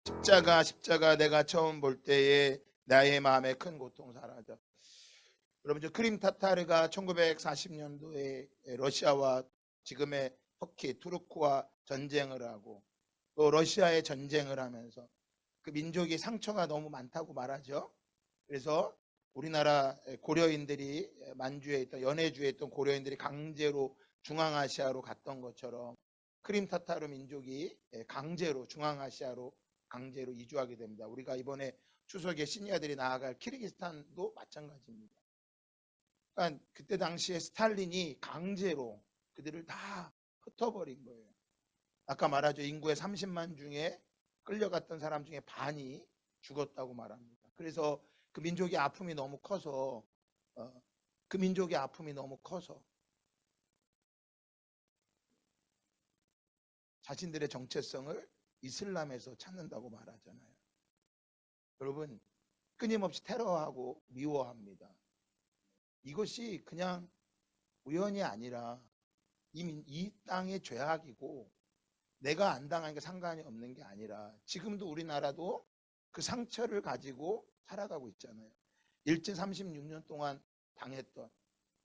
십자가 내가 처음 볼 때에 나의 마음에 큰 고통 사라져. 여러분, 저 크림 타타르가 1940년도에 러시아와 지금의 터키, 투르크와 전쟁을 하고 또 러시아에 전쟁을 하면서 그 민족이 상처가 너무 많다고 말하죠. 그래서 우리나라 고려인들이 만주에 있던 연해주에 있던 고려인들이 강제로 중앙아시아로 갔던 것처럼 크림 타타르 민족이 강제로 중앙아시아로 강제로 이주하게 됩니다. 우리가 이번에 추석에 시니아들이 나아갈 키르기스탄도 마찬가지입니다. 그러니까 그때 당시에 스탈린이 강제로 그들을 다 흩어버린 거예요. 아까 말하죠. 인구의 30만 중에 끌려갔던 사람 중에 반이 죽었다고 말합니다. 그래서 그 민족의 아픔이 너무 커서 자신들의 정체성을 이슬람에서 찾는다고 말하잖아요. 여러분, 끊임없이 테러하고 미워합니다. 이것이 그냥 우연이 아니라 이 땅의 죄악이고 내가 안 당하니까 상관이 없는 게 아니라 지금도 우리나라도 그 상처를 가지고 살아가고 있잖아요. 일제 36년 동안 당했던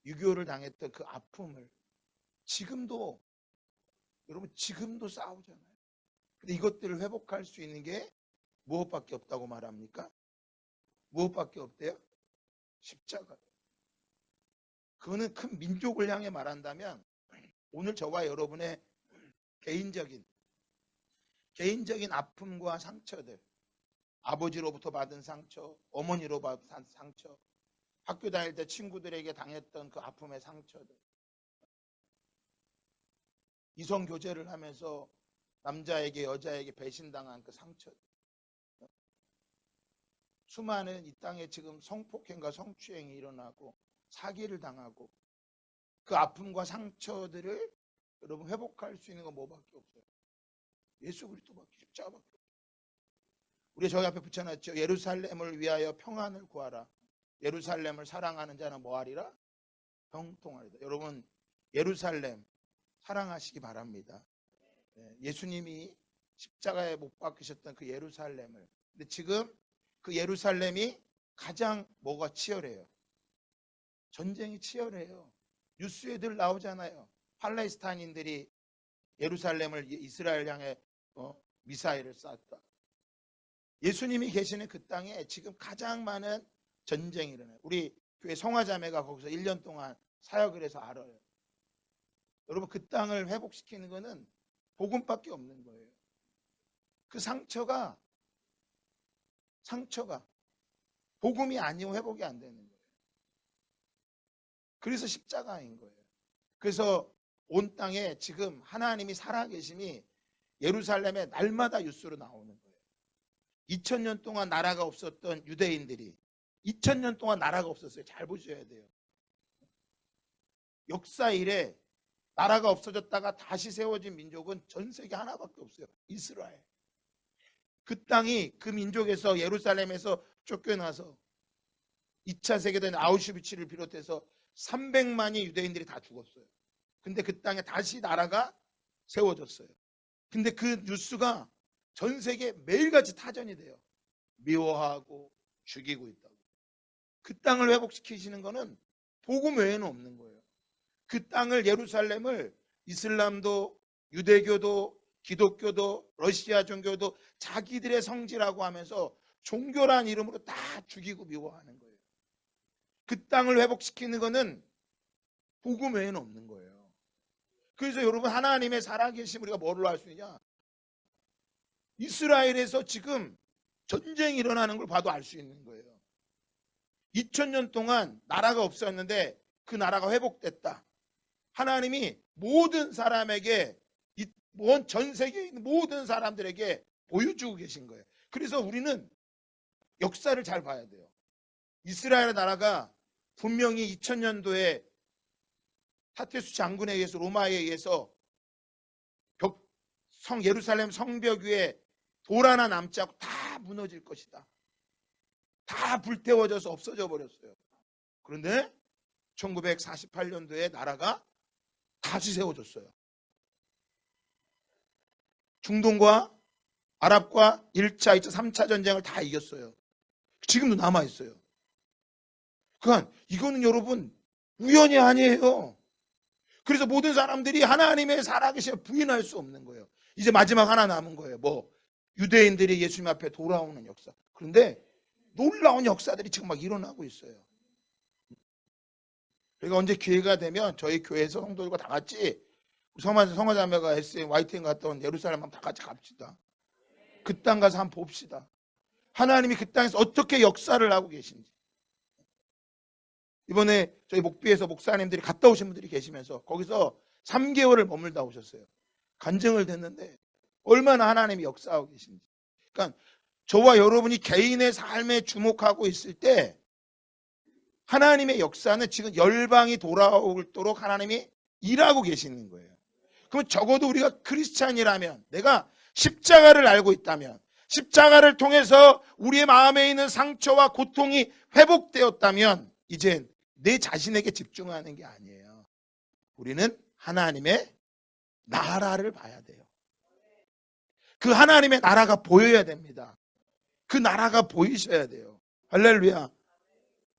6.25를 당했던 그 아픔을 여러분 지금도 싸우잖아요. 근데 이것들을 회복할 수 있는 게 무엇밖에 없다고 말합니까? 무엇밖에 없대요? 십자가. 그거는 큰 민족을 향해 말한다면 오늘 저와 여러분의 개인적인 아픔과 상처들, 아버지로부터 받은 상처, 어머니로 받은 상처, 학교 다닐 때 친구들에게 당했던 그 아픔의 상처들, 이성 교제를 하면서 남자에게 여자에게 배신당한 그 상처들, 수많은 이 땅에 지금 성폭행과 성추행이 일어나고 사기를 당하고 그 아픔과 상처들을 여러분 회복할 수 있는 건 뭐밖에 없어요? 예수 그리스도밖에, 십자가밖에 없어요. 우리 저희 앞에 붙여놨죠. 예루살렘을 위하여 평안을 구하라. 예루살렘을 사랑하는 자는 뭐하리라? 형통하리라. 여러분, 예루살렘 사랑하시기 바랍니다. 예수님이 십자가에 못 박히셨던 그 예루살렘을, 근데 지금 그 예루살렘이 가장 뭐가 치열해요? 전쟁이 치열해요. 뉴스에 늘 나오잖아요. 팔레스타인인들이 예루살렘을 이스라엘 향해 미사일을 쐈다. 예수님이 계시는 그 땅에 지금 가장 많은 전쟁이 일어나요. 우리 교회 성화자매가 거기서 1년 동안 사역을 해서 알아요. 여러분, 그 땅을 회복시키는 것은 복음밖에 없는 거예요. 그 상처가 복음이 아니면 회복이 안 되는 거예요. 그래서 십자가인 거예요. 그래서 온 땅에 지금 하나님이 살아계심이 예루살렘에 날마다 뉴스로 나오는 거예요. 2000년 동안 나라가 없었던 유대인들이 2000년 동안 나라가 없었어요. 잘 보셔야 돼요. 역사 이래 나라가 없어졌다가 다시 세워진 민족은 전 세계 하나밖에 없어요. 이스라엘. 그 땅이 그 민족에서 예루살렘에서 쫓겨나서 2차 세계대전 아우슈비츠를 비롯해서 300만이 유대인들이 다 죽었어요. 근데 그 땅에 다시 나라가 세워졌어요. 근데 그 뉴스가 전 세계 매일같이 타전이 돼요. 미워하고 죽이고 있다고. 그 땅을 회복시키시는 거는 복음 외에는 없는 거예요. 그 땅을, 예루살렘을 이슬람도 유대교도 기독교도 러시아 종교도 자기들의 성지라고 하면서 종교란 이름으로 다 죽이고 미워하는 거예요. 그 땅을 회복시키는 거는 복음 외에는 없는 거예요. 그래서 여러분, 하나님의 살아계심 우리가 뭐로 알 수 있냐? 이스라엘에서 지금 전쟁이 일어나는 걸 봐도 알 수 있는 거예요. 2000년 동안 나라가 없었는데 그 나라가 회복됐다. 하나님이 모든 사람에게, 전 세계에 있는 모든 사람들에게 보여주고 계신 거예요. 그래서 우리는 역사를 잘 봐야 돼요. 이스라엘 나라가 분명히 2000년도에 타테수 장군에 의해서, 로마에 의해서 예루살렘 성벽 위에 돌 하나 남지 않고 다 무너질 것이다. 다 불태워져서 없어져 버렸어요. 그런데 1948년도에 나라가 다시 세워졌어요. 중동과 아랍과 1차, 2차, 3차 전쟁을 다 이겼어요. 지금도 남아있어요. 그러니까 이거는 여러분 우연이 아니에요. 그래서 모든 사람들이 하나님의 살아계심을 부인할 수 없는 거예요. 이제 마지막 하나 남은 거예요. 뭐 유대인들이 예수님 앞에 돌아오는 역사. 그런데 놀라운 역사들이 지금 막 일어나고 있어요. 그러니까 언제 기회가 되면 저희 교회에서 성도들과 다 같이 성화자매가 SM, YTN 갔다 온 예루살렘 한번 다 같이 갑시다. 그 땅 가서 한번 봅시다. 하나님이 그 땅에서 어떻게 역사를 하고 계신지. 이번에 저희 목비에서 목사님들이 갔다 오신 분들이 계시면서 거기서 3개월을 머물다 오셨어요. 간증을 듣는데 얼마나 하나님이 역사하고 계신지. 그러니까 저와 여러분이 개인의 삶에 주목하고 있을 때 하나님의 역사는 지금 열방이 돌아오도록 하나님이 일하고 계시는 거예요. 그럼 적어도 우리가 크리스찬이라면, 내가 십자가를 알고 있다면, 십자가를 통해서 우리의 마음에 있는 상처와 고통이 회복되었다면 이젠 내 자신에게 집중하는 게 아니에요. 우리는 하나님의 나라를 봐야 돼요. 그 하나님의 나라가 보여야 됩니다. 그 나라가 보이셔야 돼요. 할렐루야.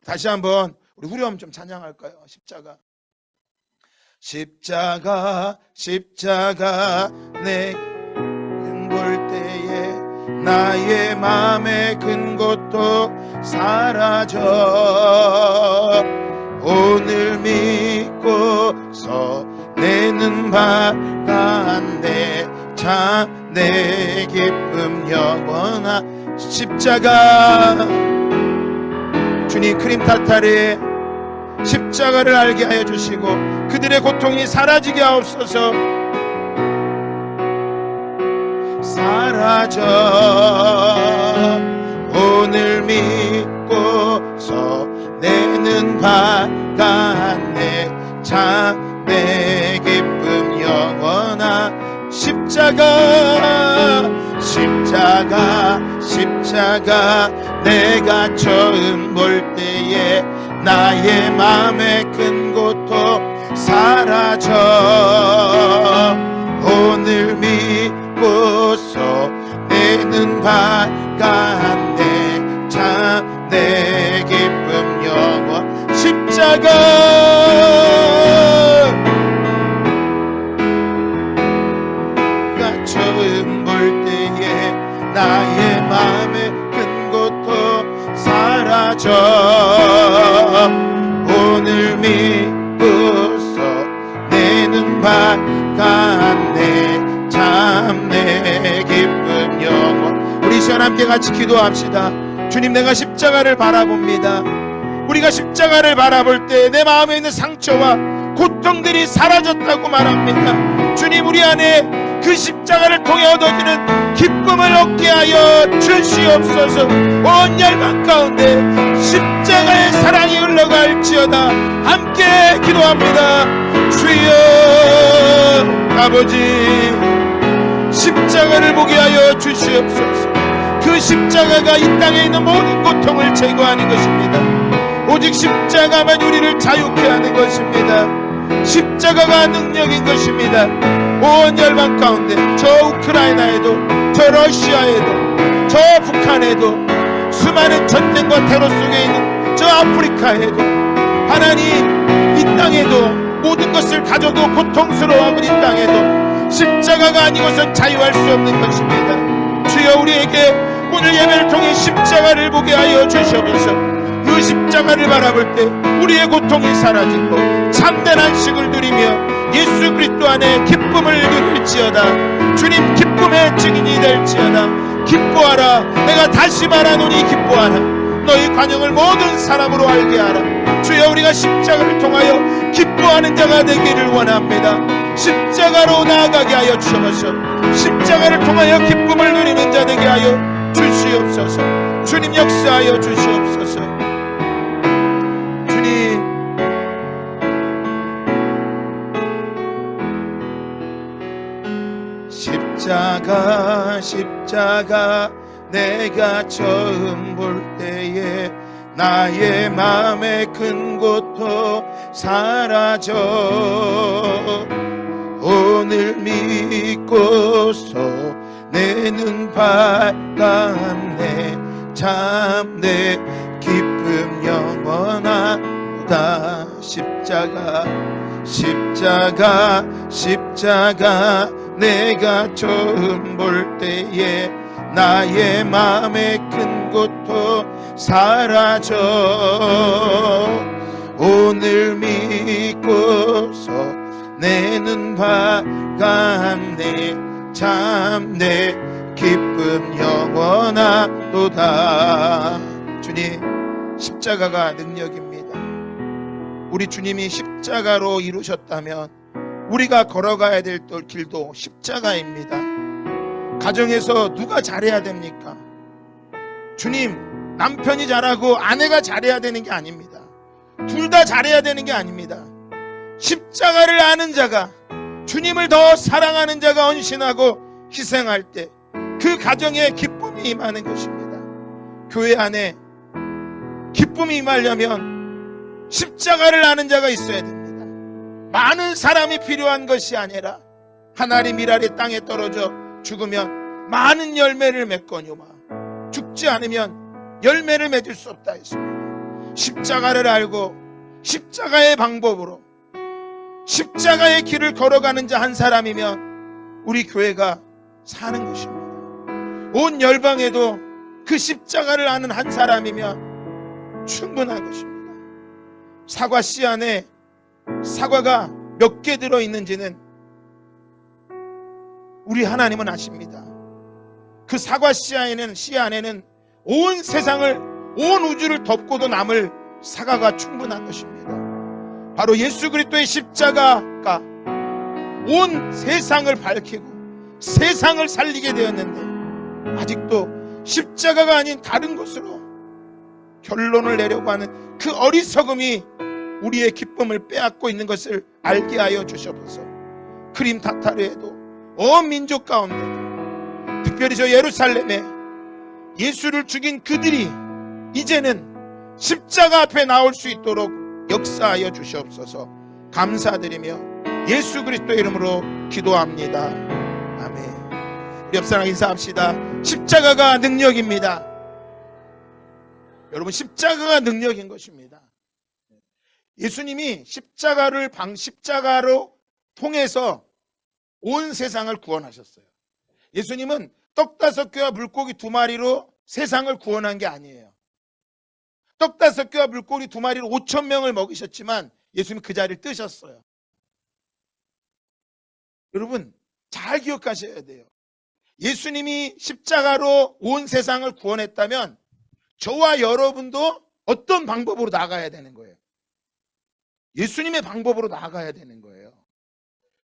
다시 한번 우리 후렴 좀 찬양할까요? 십자가. 십자가 십자가 내 볼 때에 나의 마음의 큰 것도 사라져. 오늘 믿고서 내는 바간대 참 내 기쁨 영원한 십자가. 주님 크림타타르의 십자가를 알게 하여 주시고 그들의 고통이 사라지게 하옵소서. 사라져. 오늘 믿고서 내는 바간대 참 내 기쁨 영원한 십자가. 십자가 십자가 내가 처음 볼 때에 나의 마음의 큰 고통 사라져. 오늘 믿고서 내는 바간대 참 내 기쁨 영원 십자가. 내가 처음 볼 때에 나의 마음의 큰 고통 사라져. 오늘 믿고서 내는 바간대 참 내 기쁨 영원. 우리 시간 함께 같이 기도합시다. 주님, 내가 십자가를 바라봅니다. 우리가 십자가를 바라볼 때 내 마음에 있는 상처와 고통들이 사라졌다고 말합니다. 주님, 우리 안에 그 십자가를 통해 얻어지는 기쁨을 얻게 하여 주시옵소서. 온 열방 가운데 십자가의 사랑이 흘러갈지어다. 함께 기도합니다. 주여 아버지, 십자가를 보게 하여 주시옵소서. 그 십자가가 이 땅에 있는 모든 고통을 제거하는 것입니다. 오직 십자가만 우리를 자유케 하는 것입니다. 십자가가 능력인 것입니다. 온 열방 가운데 저 우크라이나에도 저 러시아에도 저 북한에도 수많은 전쟁과 테러 속에 있는 저 아프리카에도 하나님 이 땅에도 모든 것을 가져도 고통스러워하는 이 땅에도 십자가가 아니고선 자유할 수 없는 것입니다. 주여, 우리에게 오늘 예배를 통해 십자가를 보게 하여 주시옵소서. 그 십자가를 바라볼 때 우리의 고통이 사라지고 참된 안식을 누리며 예수 그리스도 안에 기쁨을 누릴지어다. 주님, 기쁨의 증인이 될지어다. 기뻐하라. 내가 다시 말하노니 기뻐하라. 너희 관용을 모든 사람으로 알게 하라. 주여, 우리가 십자가를 통하여 기뻐하는 자가 되기를 원합니다. 십자가로 나아가게 하여 주옵소서. 십자가를 통하여 기쁨을 누리는 자 되게 하여 주시옵소서. 주님, 역사하여 주시옵소서. 주님, 십자가 십자가 내가 처음 볼 때에 나의 마음의 큰 고통 사라져. 오늘 믿고서 내 눈 밝았네. 참 내 기쁨 영원하다. 십자가 내가 처음 볼 때에 나의 마음의 큰 고통 사라져. 오늘 믿고서 내 눈 밝았네. 참 내 기쁨 영원하도다. 주님, 십자가가 능력입니다. 우리 주님이 십자가로 이루셨다면 우리가 걸어가야 될 길도 십자가입니다. 가정에서 누가 잘해야 됩니까? 주님, 남편이 잘하고 아내가 잘해야 되는 게 아닙니다. 둘 다 잘해야 되는 게 아닙니다. 십자가를 아는 자가, 주님을 더 사랑하는 자가 헌신하고 희생할 때 그 가정에 기쁨이 임하는 것입니다. 교회 안에 기쁨이 임하려면 십자가를 아는 자가 있어야 됩니다. 많은 사람이 필요한 것이 아니라 하나님 일 아래 땅에 떨어져 죽으면 많은 열매를 맺거니와 죽지 않으면 열매를 맺을 수 없다 했습니다. 십자가를 알고 십자가의 방법으로 십자가의 길을 걸어가는 자 한 사람이면 우리 교회가 사는 것입니다. 온 열방에도 그 십자가를 아는 한 사람이면 충분한 것입니다. 사과 씨 안에 사과가 몇 개 들어있는지는 우리 하나님은 아십니다. 그 사과 씨 안에는 온 세상을, 온 우주를 덮고도 남을 사과가 충분한 것입니다. 바로 예수 그리스도의 십자가가 온 세상을 밝히고 세상을 살리게 되었는데 아직도 십자가가 아닌 다른 것으로 결론을 내려고 하는 그 어리석음이 우리의 기쁨을 빼앗고 있는 것을 알게 하여 주셔서 크림 타타르에도 온 민족 가운데, 특별히 저 예루살렘에 예수를 죽인 그들이 이제는 십자가 앞에 나올 수 있도록 역사하여 주시옵소서. 감사드리며 예수 그리스도의 이름으로 기도합니다. 아멘. 우리 옆사람 인사합시다. 십자가가 능력입니다. 여러분, 십자가가 능력인 것입니다. 예수님이 십자가로 통해서 온 세상을 구원하셨어요. 예수님은 떡 5개와 물고기 2마리로 세상을 구원한 게 아니에요. 떡 5개와 물고기 2마리로 5,000명을 먹이셨지만 예수님이 그 자리를 뜨셨어요. 여러분, 잘 기억하셔야 돼요. 예수님이 십자가로 온 세상을 구원했다면 저와 여러분도 어떤 방법으로 나가야 되는 거예요? 예수님의 방법으로 나가야 되는 거예요.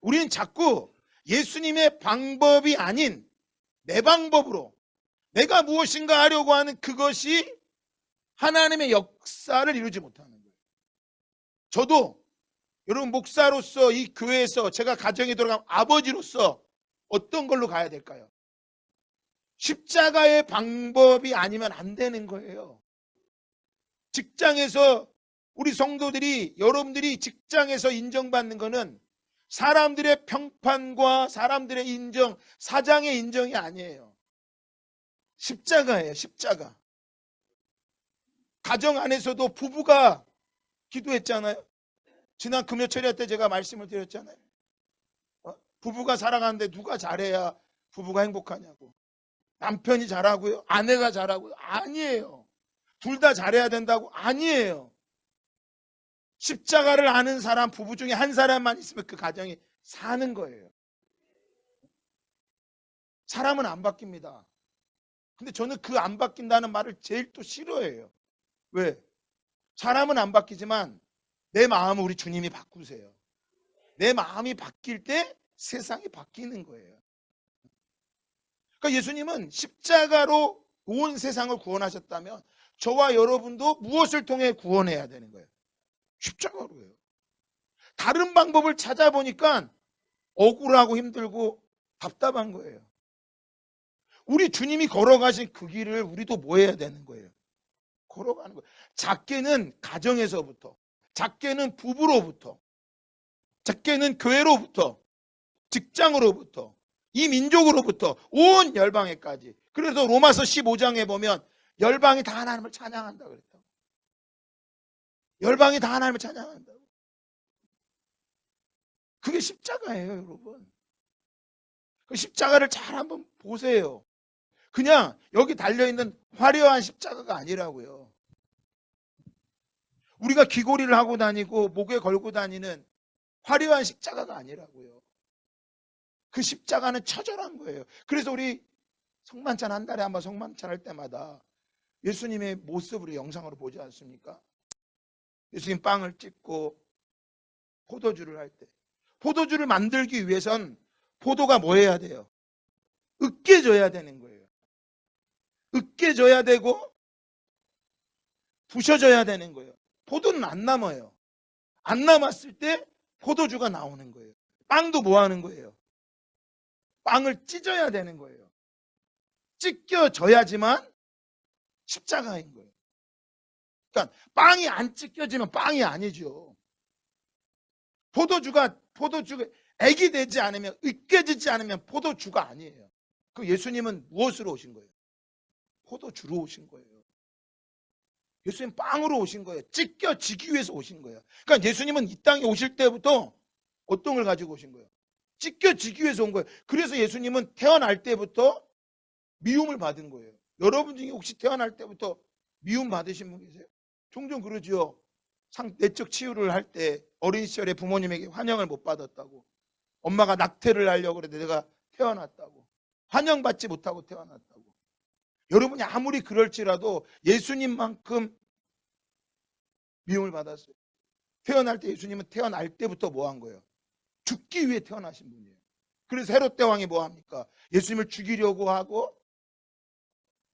우리는 자꾸 예수님의 방법이 아닌 내 방법으로 내가 무엇인가 하려고 하는 그것이 하나님의 역사를 이루지 못하는 거예요. 저도 여러분, 목사로서 이 교회에서 제가 가정에 들어가면 아버지로서 어떤 걸로 가야 될까요? 십자가의 방법이 아니면 안 되는 거예요. 직장에서 우리 성도들이, 여러분들이 직장에서 인정받는 거는 사람들의 평판과 사람들의 인정, 사장의 인정이 아니에요. 십자가예요. 십자가. 가정 안에서도 부부가 기도했잖아요. 지난 금요철야 때 제가 말씀을 드렸잖아요. 부부가 살아가는데 누가 잘해야 부부가 행복하냐고. 남편이 잘하고요, 아내가 잘하고요? 아니에요. 둘 다 잘해야 된다고? 아니에요. 십자가를 아는 사람, 부부 중에 한 사람만 있으면 그 가정이 사는 거예요. 사람은 안 바뀝니다. 근데 저는 그 안 바뀐다는 말을 제일 또 싫어해요. 왜? 사람은 안 바뀌지만 내 마음을 우리 주님이 바꾸세요. 내 마음이 바뀔 때 세상이 바뀌는 거예요. 그러니까 예수님은 십자가로 온 세상을 구원하셨다면 저와 여러분도 무엇을 통해 구원해야 되는 거예요? 십자가로예요. 다른 방법을 찾아보니까 억울하고 힘들고 답답한 거예요. 우리 주님이 걸어가신 그 길을 우리도 뭐 해야 되는 거예요? 걸어가는 거예요. 작게는 가정에서부터, 작게는 부부로부터, 작게는 교회로부터, 직장으로부터, 이 민족으로부터 온 열방에까지. 그래서 로마서 15장에 보면 열방이 다 하나님을 찬양한다 그랬다고. 열방이 다 하나님을 찬양한다고. 그게 십자가예요, 여러분. 그 십자가를 잘 한번 보세요. 그냥 여기 달려있는 화려한 십자가가 아니라고요. 우리가 귀고리를 하고 다니고 목에 걸고 다니는 화려한 십자가가 아니라고요. 그 십자가는 처절한 거예요. 그래서 우리 성만찬 한 달에 한번 성만찬 할 때마다 예수님의 모습으로 영상으로 보지 않습니까? 예수님 빵을 찢고 포도주를 할 때, 포도주를 만들기 위해선 포도가 뭐 해야 돼요? 으깨져야 되는 거예요. 으깨져야 되고 부셔져야 되는 거예요. 포도는 안 남아요. 안 남았을 때 포도주가 나오는 거예요. 빵도 뭐 하는 거예요? 빵을 찢어야 되는 거예요. 찢겨져야지만 십자가인 거예요. 그러니까 빵이 안 찢겨지면 빵이 아니죠. 포도주가 액이 되지 않으면, 으깨지지 않으면 포도주가 아니에요. 그 예수님은 무엇으로 오신 거예요? 포도주로 오신 거예요. 예수님 빵으로 오신 거예요. 찢겨지기 위해서 오신 거예요. 그러니까 예수님은 이 땅에 오실 때부터 어떤 걸 가지고 오신 거예요? 찢겨지기 위해서 온 거예요. 그래서 예수님은 태어날 때부터 미움을 받은 거예요. 여러분 중에 혹시 태어날 때부터 미움 받으신 분 계세요? 종종 그러죠. 내적 치유를 할 때 어린 시절에 부모님에게 환영을 못 받았다고, 엄마가 낙태를 하려고 그랬는데 내가 태어났다고, 환영받지 못하고 태어났다고. 여러분이 아무리 그럴지라도 예수님만큼 미움을 받았어요. 태어날 때 예수님은 태어날 때부터 뭐 한 거예요? 죽기 위해 태어나신 분이에요. 그래서 헤롯 대왕이 뭐 합니까? 예수님을 죽이려고 하고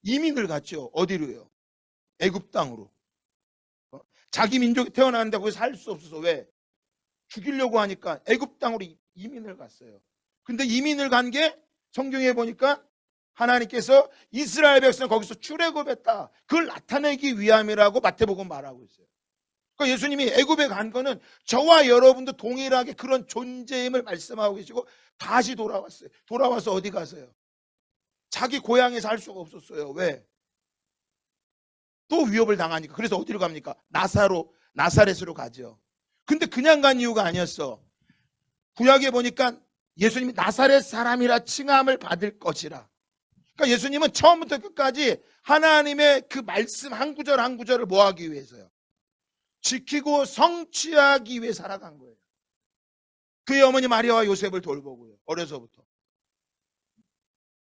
이민을 갔죠. 어디로요? 애굽 땅으로. 자기 민족이 태어났는데 거기서 살 수 없어서 왜? 죽이려고 하니까 애굽 땅으로 이민을 갔어요. 근데 이민을 간 게 성경에 보니까 하나님께서 이스라엘 백성을 거기서 출애굽했다, 그걸 나타내기 위함이라고 마태복음 말하고 있어요. 그러니까 예수님이 애굽에 간 거는 저와 여러분도 동일하게 그런 존재임을 말씀하고 계시고 다시 돌아왔어요. 돌아와서 어디 가서요? 자기 고향에 살 수가 없었어요. 왜? 또 위협을 당하니까. 그래서 어디로 갑니까? 나사렛으로 가죠. 근데 그냥 간 이유가 아니었어. 구약에 보니까 예수님이 나사렛 사람이라 칭함을 받을 것이라. 그러니까 예수님은 처음부터 끝까지 하나님의 그 말씀 한 구절 한 구절을 뭐 하기 위해서요? 지키고 성취하기 위해 살아간 거예요. 그의 어머니 마리아와 요셉을 돌보고요. 어려서부터.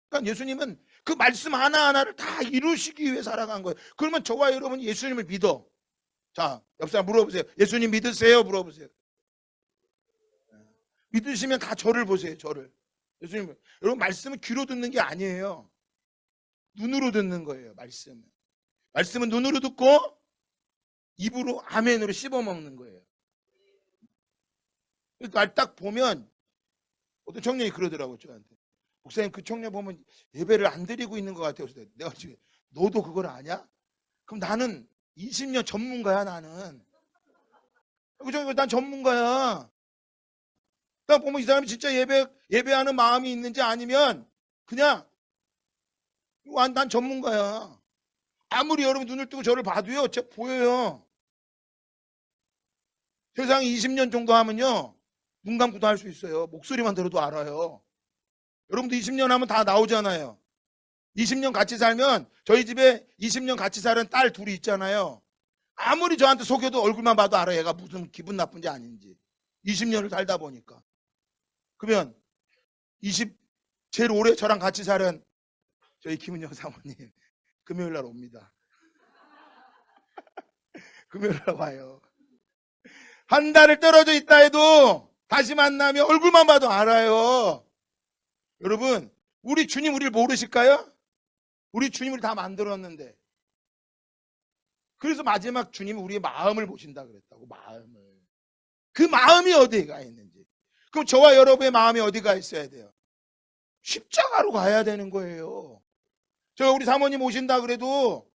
그러니까 예수님은 그 말씀 하나하나를 다 이루시기 위해 살아간 거예요. 그러면 저와 여러분이 예수님을 믿어. 자, 옆 사람 물어보세요. 예수님 믿으세요? 물어보세요. 믿으시면 다 저를 보세요. 저를. 예수님, 여러분 말씀은 귀로 듣는 게 아니에요. 눈으로 듣는 거예요. 말씀은 눈으로 듣고 입으로 아멘으로 씹어먹는 거예요. 날 딱 보면 어떤 청년이 그러더라고요. 저한테. 목사님, 그 청년 보면 예배를 안 드리고 있는 것 같아요. 그래서 내가 지금 너도 그걸 아냐? 그럼 나는 20년 전문가야. 나는. 그죠? 난 전문가야. 딱 보면 이 사람이 진짜 예배하는 마음이 있는지 아니면 그냥 난 전문가야. 아무리 여러분 눈을 뜨고 저를 봐도요, 제가 보여요. 세상 20년 정도 하면요, 눈 감고도 할 수 있어요. 목소리만 들어도 알아요. 여러분도 20년 하면 다 나오잖아요. 20년 같이 살면 저희 집에 20년 같이 사는 딸 둘이 있잖아요. 아무리 저한테 속여도 얼굴만 봐도 알아요. 얘가 무슨 기분 나쁜지 아닌지. 20년을 살다 보니까. 그러면 제일 오래 저랑 같이 사는 저희 김은영 사모님 금요일 날 옵니다. 금요일 날 와요. 한 달을 떨어져 있다 해도 다시 만나면 얼굴만 봐도 알아요. 여러분, 우리 주님 우리를 모르실까요? 우리 주님 우리 다 만들었는데. 그래서 마지막 주님은 우리의 마음을 보신다 그랬다고. 마음을. 그 마음이 어디에 가 있는지. 그럼 저와 여러분의 마음이 어디 가 있어야 돼요? 십자가로 가야 되는 거예요. 제가 우리 사모님 오신다 그래도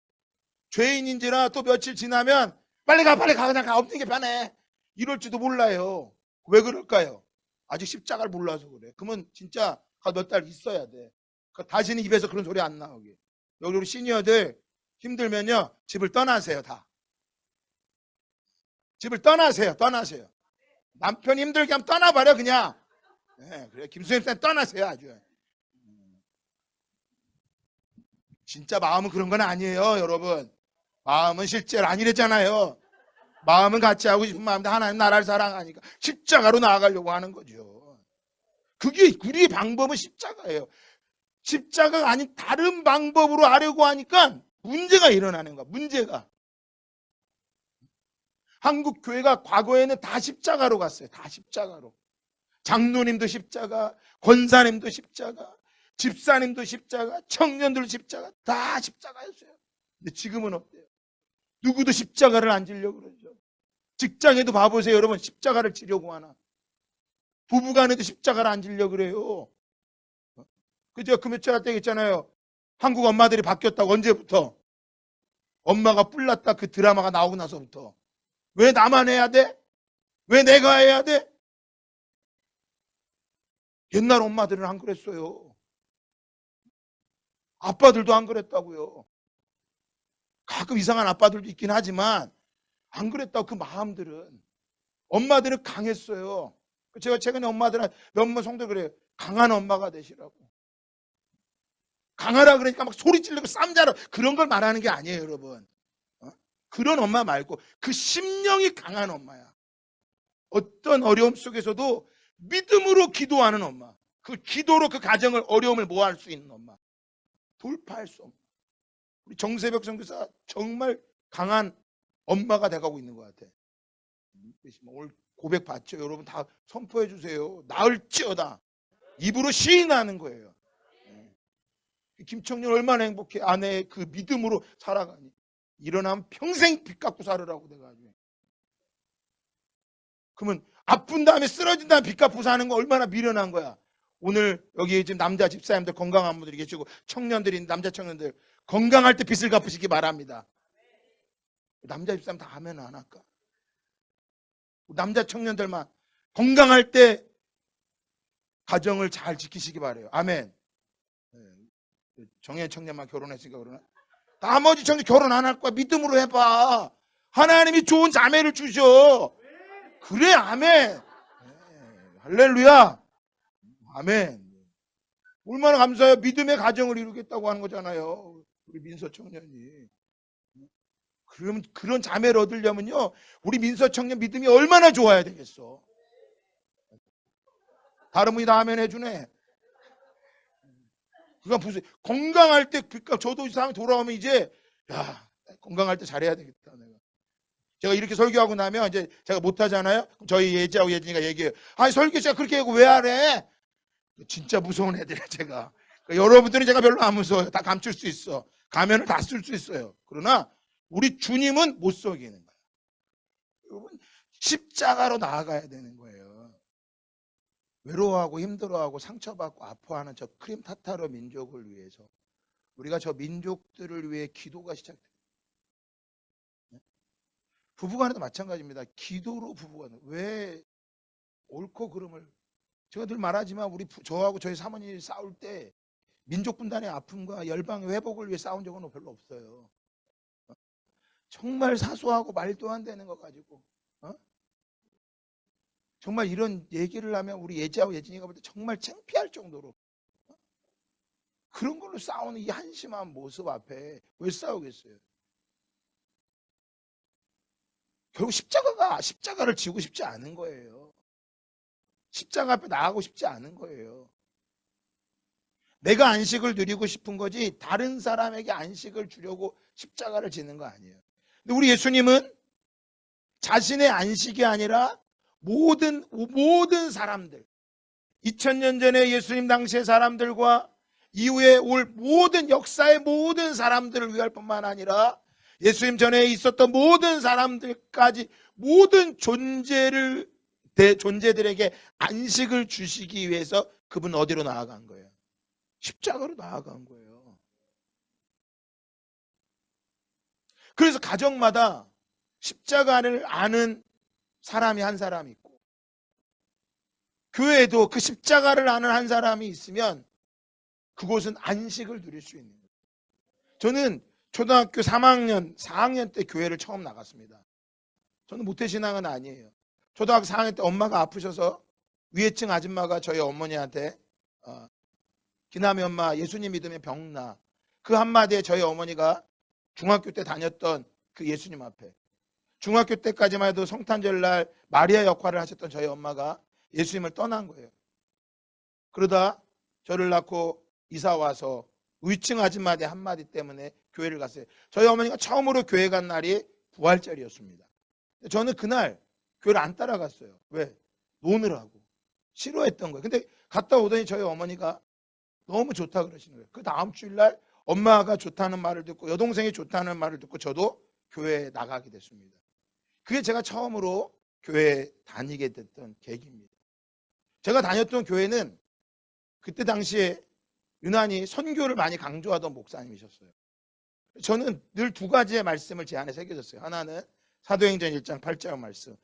죄인인지라 또 며칠 지나면 빨리 가 그냥 가, 없는 게 편해 이럴지도 몰라요. 왜 그럴까요? 아직 십자가를 몰라서 그래. 그러면 진짜 몇 달 있어야 돼. 다시는 입에서 그런 소리 안 나오게. 여기 우리 시니어들 힘들면요, 집을 떠나세요. 다 집을 떠나세요. 남편 힘들게 하면 떠나버려 그냥. 네, 그래 김수현 쌤 떠나세요. 아주 진짜 마음은 그런 건 아니에요, 여러분. 마음은 실제로 아니랬잖아요. 마음은 같이 하고 싶은 마음인데 하나님 나라를 사랑하니까 십자가로 나아가려고 하는 거죠. 그게 우리의 방법은 십자가예요. 십자가가 아닌 다른 방법으로 하려고 하니까 문제가 일어나는 거야. 문제가. 한국 교회가 과거에는 다 십자가로 갔어요. 다 십자가로. 장로님도 십자가, 권사님도 십자가, 집사님도 십자가, 청년들 십자가, 다 십자가였어요. 근데 지금은 어때요? 누구도 십자가를 안 지려고 그러죠. 직장에도 봐보세요, 여러분. 십자가를 지려고 하나? 부부간에도 십자가를 안 지려고 그래요. 그죠? 그 며칠 때 있잖아요. 한국 엄마들이 바뀌었다고. 언제부터? 엄마가 뿔났다 그 드라마가 나오고 나서부터. 왜 나만 해야 돼? 왜 내가 해야 돼? 옛날 엄마들은 안 그랬어요. 아빠들도 안 그랬다고요. 가끔 이상한 아빠들도 있긴 하지만 안 그랬다고. 그 마음들은. 엄마들은 강했어요. 제가 최근에 엄마들한 몇몇 성도들 그래요. 강한 엄마가 되시라고. 강하라 그러니까 막 소리 지르고 쌈자라 그런 걸 말하는 게 아니에요, 여러분. 그런 엄마 말고 그 심령이 강한 엄마야. 어떤 어려움 속에서도 믿음으로 기도하는 엄마. 그 기도로 그 가정을, 어려움을 모할 수 있는 엄마. 돌파할 수 없는. 우리 정세벽 선교사 정말 강한 엄마가 돼가고 있는 것 같아. 오늘 고백 받죠? 여러분 다 선포해 주세요. 나을지어다. 입으로 시인하는 거예요. 김청년 얼마나 행복해. 아내의 그 믿음으로 살아가니. 일어나면 평생 빚 갚고 살으라고 내가 아주. 그러면 아픈 다음에 쓰러진 다음에 빚 갚고 사는 거 얼마나 미련한 거야. 오늘 여기 지금 남자 집사님들, 건강한 분들이 계시고 청년들이, 남자 청년들 건강할 때 빚을 갚으시기 바랍니다. 남자 집사님 다 하면 안 할까? 남자 청년들만 건강할 때 가정을 잘 지키시기 바라요. 아멘. 정예 청년만 결혼했으니까 그러나? 나머지 청년 결혼 안 할 거야. 믿음으로 해봐. 하나님이 좋은 자매를 주셔. 그래, 아멘. 할렐루야. 아멘. 얼마나 감사해요. 믿음의 가정을 이루겠다고 하는 거잖아요. 우리 민서 청년이. 그러면 그런 자매를 얻으려면요, 우리 민서 청년 믿음이 얼마나 좋아야 되겠어. 다른 분이 다 아멘 해주네. 그건 무슨 건강할 때, 그러니까 저도 이 사람이 돌아오면 이제 야, 건강할 때 잘해야 되겠다. 제가 이렇게 설교하고 나면 이제 제가 못하잖아요. 저희 예지하고 예진이가 얘기해요. 아니 설교 씨가 그렇게 하고 왜 하래? 진짜 무서운 애들이에요, 제가. 그러니까 여러분들은 제가 별로 안 무서워요. 다 감출 수 있어. 가면을 다 쓸 수 있어요. 그러나 우리 주님은 못 속이는 거예요. 여러분, 십자가로 나아가야 되는 거예요. 외로워하고 힘들어하고 상처받고 아파하는 저 크림 타타르 민족을 위해서, 우리가 저 민족들을 위해 기도가 시작돼요. 부부간에도 마찬가지입니다. 기도로 부부간. 왜 옳고 그름을, 제가 늘 말하지만 우리 저하고 저희 사모님이 싸울 때 민족 분단의 아픔과 열방의 회복을 위해 싸운 적은 별로 없어요. 정말 사소하고 말도 안 되는 거 가지고 정말 이런 얘기를 하면 우리 예지하고 예진이가 볼 때 정말 창피할 정도로 그런 걸로 싸우는 이 한심한 모습 앞에 왜 싸우겠어요? 결국 십자가를 지고 싶지 않은 거예요. 십자가 앞에 나가고 싶지 않은 거예요. 내가 안식을 누리고 싶은 거지 다른 사람에게 안식을 주려고 십자가를 지는 거 아니에요. 근데 우리 예수님은 자신의 안식이 아니라 모든 사람들, 2000년 전에 예수님 당시의 사람들과 이후에 올 모든 역사의 모든 사람들을 위할 뿐만 아니라 예수님 전에 있었던 모든 사람들까지 모든 존재들에게 안식을 주시기 위해서 그분 어디로 나아간 거예요? 십자가로 나아간 거예요. 그래서 가정마다 십자가를 아는 사람이 한 사람 있고, 교회에도 그 십자가를 아는 한 사람이 있으면 그곳은 안식을 누릴 수 있는 거예요. 저는 초등학교 3학년, 4학년 때 교회를 처음 나갔습니다. 저는 모태신앙은 아니에요. 초등학교 4학년 때 엄마가 아프셔서 위에층 아줌마가 저희 어머니한테 기남이 엄마 예수님 믿으면 병나, 그 한마디에 저희 어머니가 중학교 때 다녔던 그 예수님 앞에, 중학교 때까지만 해도 성탄절날 마리아 역할을 하셨던 저희 엄마가 예수님을 떠난 거예요. 그러다 저를 낳고 이사 와서 위층 아줌마의 한마디 때문에 교회를 갔어요. 저희 어머니가 처음으로 교회 간 날이 부활절이었습니다. 저는 그날 교회를 안 따라갔어요. 왜? 노느라고. 싫어했던 거예요. 근데 갔다 오더니 저희 어머니가 너무 좋다 그러시는 거예요. 그 다음 주일날 엄마가 좋다는 말을 듣고 여동생이 좋다는 말을 듣고 저도 교회에 나가게 됐습니다. 그게 제가 처음으로 교회에 다니게 됐던 계기입니다. 제가 다녔던 교회는 그때 당시에 유난히 선교를 많이 강조하던 목사님이셨어요. 저는 늘 두 가지의 말씀을 제 안에 새겨졌어요. 하나는 사도행전 1장 8절 말씀.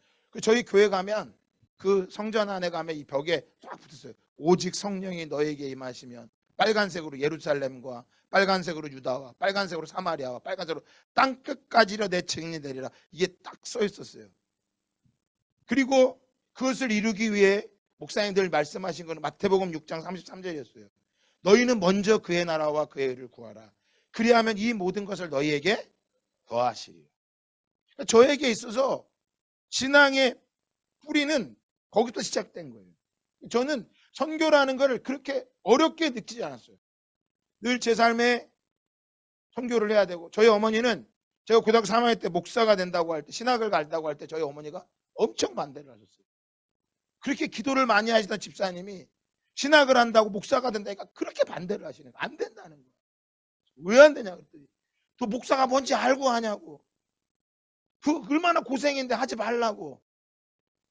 저희 교회 가면 그 성전 안에 가면 이 벽에 쫙 붙었어요. 오직 성령이 너에게 임하시면, 빨간색으로 예루살렘과 빨간색으로 유다와 빨간색으로 사마리아와 빨간색으로 땅 끝까지로 내 증인이 되리라. 이게 딱 써 있었어요. 그리고 그것을 이루기 위해 목사님들 말씀하신 거는 마태복음 6장 33절이었어요. 너희는 먼저 그의 나라와 그의 의를 구하라. 그리하면 이 모든 것을 너희에게 더하시리라. 저에게 있어서 신앙의 뿌리는 거기서 시작된 거예요. 저는 선교라는 것을 그렇게 어렵게 느끼지 않았어요. 늘 제 삶에 선교를 해야 되고, 저희 어머니는 제가 고등학교 3학년 때 목사가 된다고 할 때, 신학을 갈다고 할 때 저희 어머니가 엄청 반대를 하셨어요. 그렇게 기도를 많이 하시던 집사님이 신학을 한다고 목사가 된다니까 그렇게 반대를 하시는 거예요. 안 된다는 거예요. 왜 안 되냐 그랬더니 또 목사가 뭔지 알고 하냐고. 그 얼마나 고생인데 하지 말라고.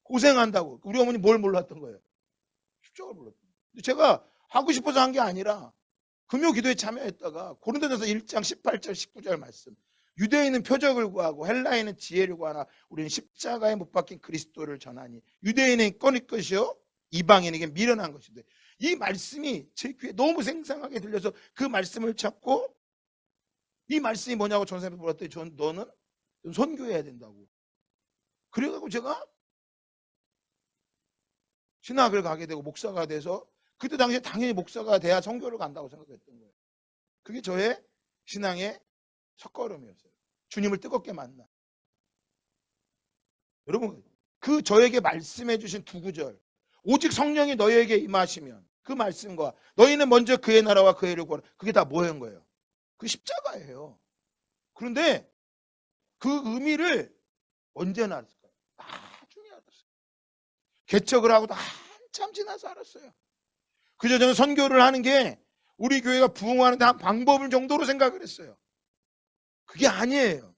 고생한다고. 우리 어머니 뭘 몰랐던 거예요? 십자가를 몰랐던 거예요. 제가 하고 싶어서 한 게 아니라 금요 기도에 참여했다가 고린도전서 1장 18절 19절 말씀, 유대인은 표적을 구하고 헬라인은 지혜를 구하나 우리는 십자가에 못 박힌 그리스도를 전하니 유대인은 꺼낼 것이요 이방인에게 미련한 것인데, 이 말씀이 제 귀에 너무 생생하게 들려서 그 말씀을 찾고, 이 말씀이 뭐냐고 전생에 물었더니 너는 선교해야 된다고. 그래가지고 제가 신학을 가게 되고 목사가 돼서, 그때 당시에 당연히 목사가 돼야 선교를 간다고 생각했던 거예요. 그게 저의 신앙의 첫걸음이었어요. 주님을 뜨겁게 만나. 여러분, 그 저에게 말씀해 주신 두 구절, 오직 성령이 너희에게 임하시면, 그 말씀과 너희는 먼저 그의 나라와 그의 의를 구하라, 그게 다 뭐인 거예요? 그 십자가예요. 그런데 그 의미를 언제나 알았을까요? 나중에 알았어요. 개척을 하고도 한참 지나서 알았어요. 그저 저는 선교를 하는 게 우리 교회가 부흥하는 데 한 방법을 정도로 생각을 했어요. 그게 아니에요.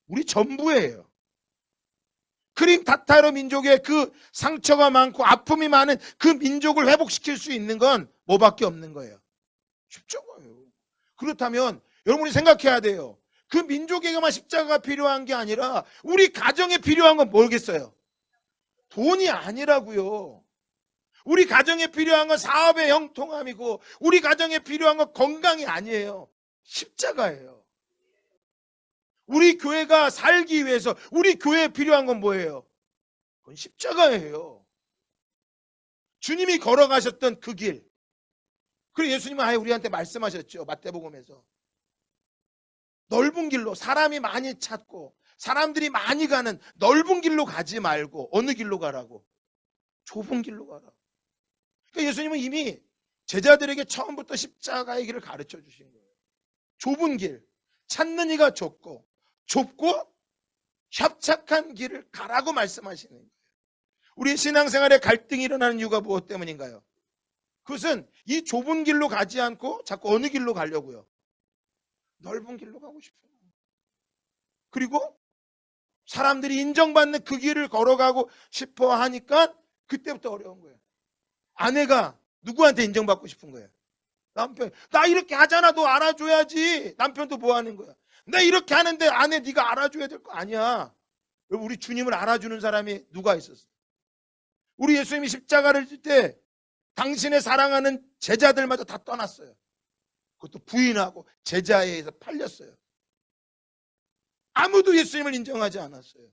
우리 전부예요. 크림 타타르 민족의 그 상처가 많고 아픔이 많은 그 민족을 회복시킬 수 있는 건 뭐밖에 없는 거예요? 십자가예요. 그렇다면 여러분이 생각해야 돼요. 그 민족에게만 십자가가 필요한 게 아니라 우리 가정에 필요한 건 뭐겠어요? 돈이 아니라고요. 우리 가정에 필요한 건 사업의 형통함이고, 우리 가정에 필요한 건 건강이 아니에요. 십자가예요. 우리 교회가 살기 위해서 우리 교회에 필요한 건 뭐예요? 그건 십자가예요. 주님이 걸어가셨던 그 길. 그리고 예수님은 아예 우리한테 말씀하셨죠. 마태복음에서. 넓은 길로, 사람이 많이 찾고 사람들이 많이 가는 넓은 길로 가지 말고 어느 길로 가라고? 좁은 길로 가라고. 그러니까 예수님은 이미 제자들에게 처음부터 십자가의 길을 가르쳐 주신 거예요. 좁은 길, 찾는 이가 좁고 협착한 길을 가라고 말씀하시는 거예요. 우리 신앙생활에 갈등이 일어나는 이유가 무엇 때문인가요? 그것은 이 좁은 길로 가지 않고 자꾸 어느 길로 가려고요? 넓은 길로 가고 싶어요. 그리고 사람들이 인정받는 그 길을 걸어가고 싶어 하니까 그때부터 어려운 거예요. 아내가 누구한테 인정받고 싶은 거예요? 남편. 나 이렇게 하잖아, 너 알아줘야지. 남편도 뭐 하는 거야? 나 이렇게 하는데 아내 네가 알아줘야 될 거 아니야. 우리 주님을 알아주는 사람이 누가 있었어요? 우리 예수님이 십자가를 질 때 당신의 사랑하는 제자들마저 다 떠났어요. 그것도 부인하고 제자에 의해서 팔렸어요. 아무도 예수님을 인정하지 않았어요.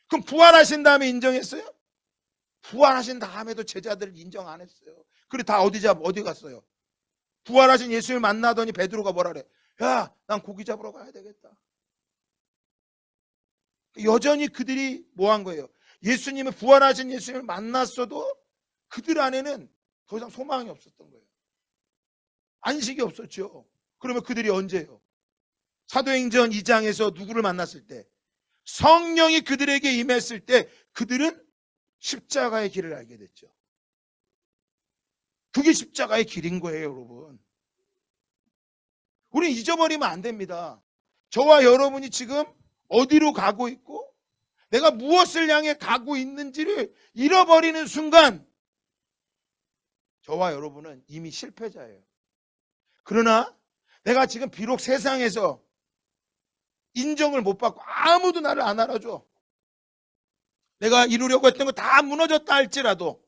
그럼 부활하신 다음에 인정했어요? 부활하신 다음에도 제자들을 인정 안 했어요. 그래 다 어디 갔어요? 부활하신 예수님을 만나더니 베드로가 뭐라 그래? 야, 난 고기 잡으러 가야 되겠다. 여전히 그들이 뭐 한 거예요? 예수님을, 부활하신 예수님을 만났어도 그들 안에는 더 이상 소망이 없었던 거예요. 안식이 없었죠. 그러면 그들이 언제요? 사도행전 2장에서 누구를 만났을 때? 성령이 그들에게 임했을 때 그들은 십자가의 길을 알게 됐죠. 그게 십자가의 길인 거예요, 여러분. 우리 잊어버리면 안 됩니다. 저와 여러분이 지금 어디로 가고 있고 내가 무엇을 향해 가고 있는지를 잃어버리는 순간 저와 여러분은 이미 실패자예요. 그러나 내가 지금 비록 세상에서 인정을 못 받고 아무도 나를 안 알아줘, 내가 이루려고 했던 거 다 무너졌다 할지라도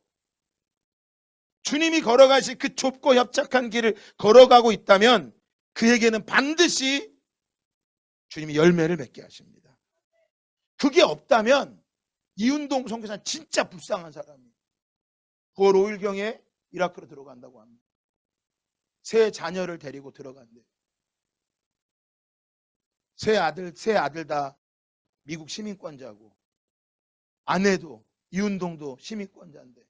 주님이 걸어가신 그 좁고 협착한 길을 걸어가고 있다면 그에게는 반드시 주님이 열매를 맺게 하십니다. 그게 없다면 이운동 선교사는 진짜 불쌍한 사람이에요. 9월 5일경에 이라크로 들어간다고 합니다. 세 자녀를 데리고 들어간대. 세 아들 다 미국 시민권자고, 아내도 이운동도 시민권자인데,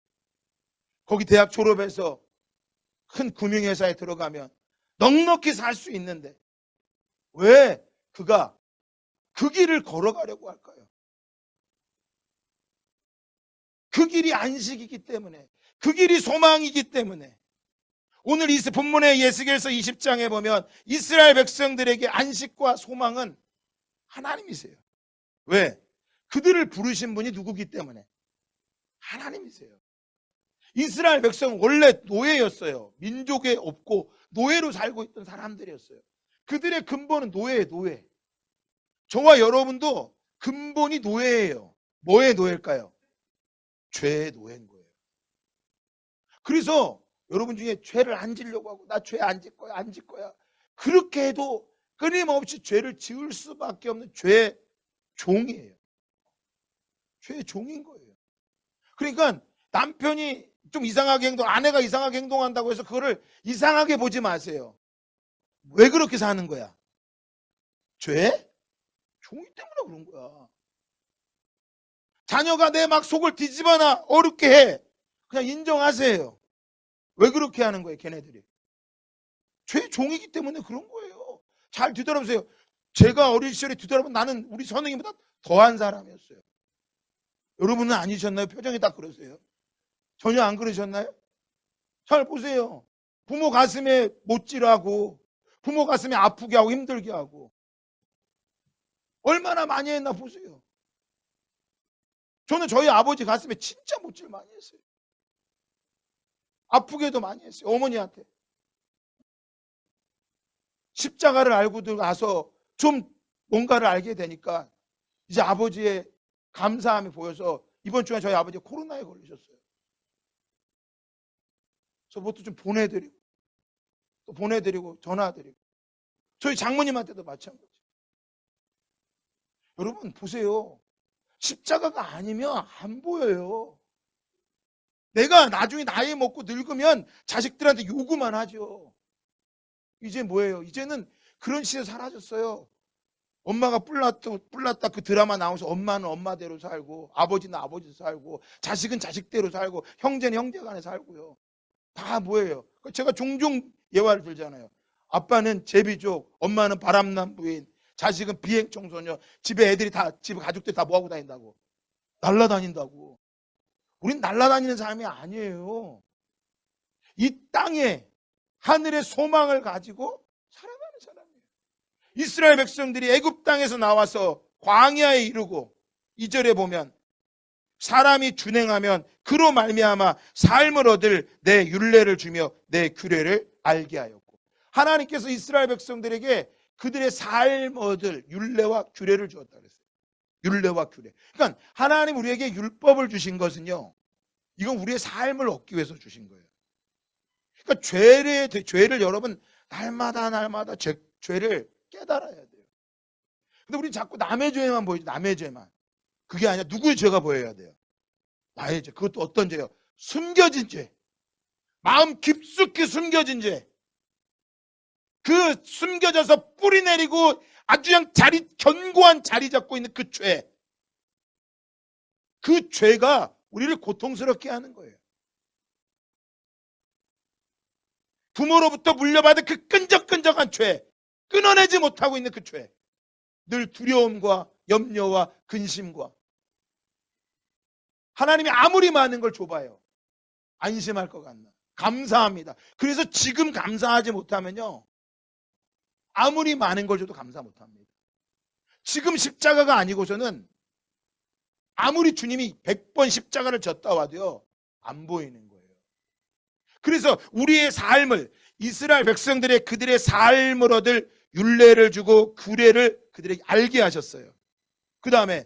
거기 대학 졸업해서 큰 금융회사에 들어가면 넉넉히 살 수 있는데 왜 그가 그 길을 걸어가려고 할까요? 그 길이 안식이기 때문에, 그 길이 소망이기 때문에. 오늘 이 본문의 에스겔서 20장에 보면 이스라엘 백성들에게 안식과 소망은 하나님이세요. 왜? 그들을 부르신 분이 누구기 때문에? 하나님이세요. 이스라엘 백성은 원래 노예였어요. 민족에 없고 노예로 살고 있던 사람들이었어요. 그들의 근본은 노예예요, 노예. 저와 여러분도 근본이 노예예요. 뭐의 노예일까요? 죄의 노예인 거예요. 그래서 여러분 중에 죄를 안 지려고 하고 나 죄 안 질 거야, 안 질 거야, 그렇게 해도 끊임없이 죄를 지을 수밖에 없는 죄의 종이에요. 죄의 종인 거예요. 그러니까 남편이 좀 이상하게 아내가 이상하게 행동한다고 해서 그거를 이상하게 보지 마세요. 왜 그렇게 사는 거야? 죄? 종이 때문에 그런 거야. 자녀가 내 막 속을 뒤집어놔 어렵게 해, 그냥 인정하세요. 왜 그렇게 하는 거예요, 걔네들이? 죄의 종이기 때문에 그런 거예요. 잘 뒤돌아보세요. 제가 어린 시절에 뒤돌아보면 나는 우리 선생님보다 더한 사람이었어요. 여러분은 아니셨나요? 표정이 다 그러세요. 전혀 안 그러셨나요? 잘 보세요. 부모 가슴에 못질하고 부모 가슴에 아프게 하고 힘들게 하고 얼마나 많이 했나 보세요. 저는 저희 아버지 가슴에 진짜 못질 많이 했어요. 아프게도 많이 했어요. 어머니한테. 십자가를 알고 들어가서 좀 뭔가를 알게 되니까 이제 아버지의 감사함이 보여서 이번 주에 저희 아버지가 코로나에 걸리셨어요. 저 뭣도 좀 보내드리고 또 보내드리고 전화드리고, 저희 장모님한테도 마찬가지. 여러분 보세요. 십자가가 아니면 안 보여요. 내가 나중에 나이 먹고 늙으면 자식들한테 요구만 하죠. 이제 뭐예요? 이제는 그런 시대 사라졌어요. 엄마가 뿔났다 그 드라마 나오면서 엄마는 엄마대로 살고 아버지는 아버지대로 살고 자식은 자식대로 살고 형제는 형제간에 살고요. 다 뭐예요? 제가 종종 예화를 들잖아요. 아빠는 제비족, 엄마는 바람난 부인, 자식은 비행 청소년, 집에 애들이 다, 집 가족들이 다 뭐하고 다닌다고? 날라다닌다고. 우린 날라다니는 사람이 아니에요. 이 땅에 하늘의 소망을 가지고 살아가는 사람이에요. 이스라엘 백성들이 애굽 땅에서 나와서 광야에 이르고 2절에 보면 사람이 준행하면 그로 말미암아 삶을 얻을 내 율례를 주며 내 규례를 알게 하였고, 하나님께서 이스라엘 백성들에게 그들의 삶 얻을 율례와 규례를 주었다 그랬어요. 율례와 규례. 그러니까 하나님 우리에게 율법을 주신 것은요, 이건 우리의 삶을 얻기 위해서 주신 거예요. 그러니까 죄를 여러분 날마다 죄를 깨달아야 돼요. 근데 우리 자꾸 남의 죄만 보이죠. 남의 죄만. 그게 아니라 누구의 죄가 보여야 돼요. 나의 죄. 그것도 어떤 죄요? 숨겨진 죄. 마음 깊숙이 숨겨진 죄. 그 숨겨져서 뿌리 내리고 아주 그냥 견고한 자리 잡고 있는 그 죄. 그 죄가 우리를 고통스럽게 하는 거예요. 부모로부터 물려받은 그 끈적끈적한 죄, 끊어내지 못하고 있는 그 죄, 늘 두려움과 염려와 근심과, 하나님이 아무리 많은 걸 줘봐요, 안심할 것 같나? 감사합니다. 그래서 지금 감사하지 못하면요, 아무리 많은 걸 줘도 감사 못합니다. 지금 십자가가 아니고서는 아무리 주님이 100번 십자가를 졌다 와도요, 안 보이는 거예요. 그래서 우리의 삶을, 이스라엘 백성들의 그들의 삶을 얻을 율례를 주고 규례를 그들에게 알게 하셨어요. 그 다음에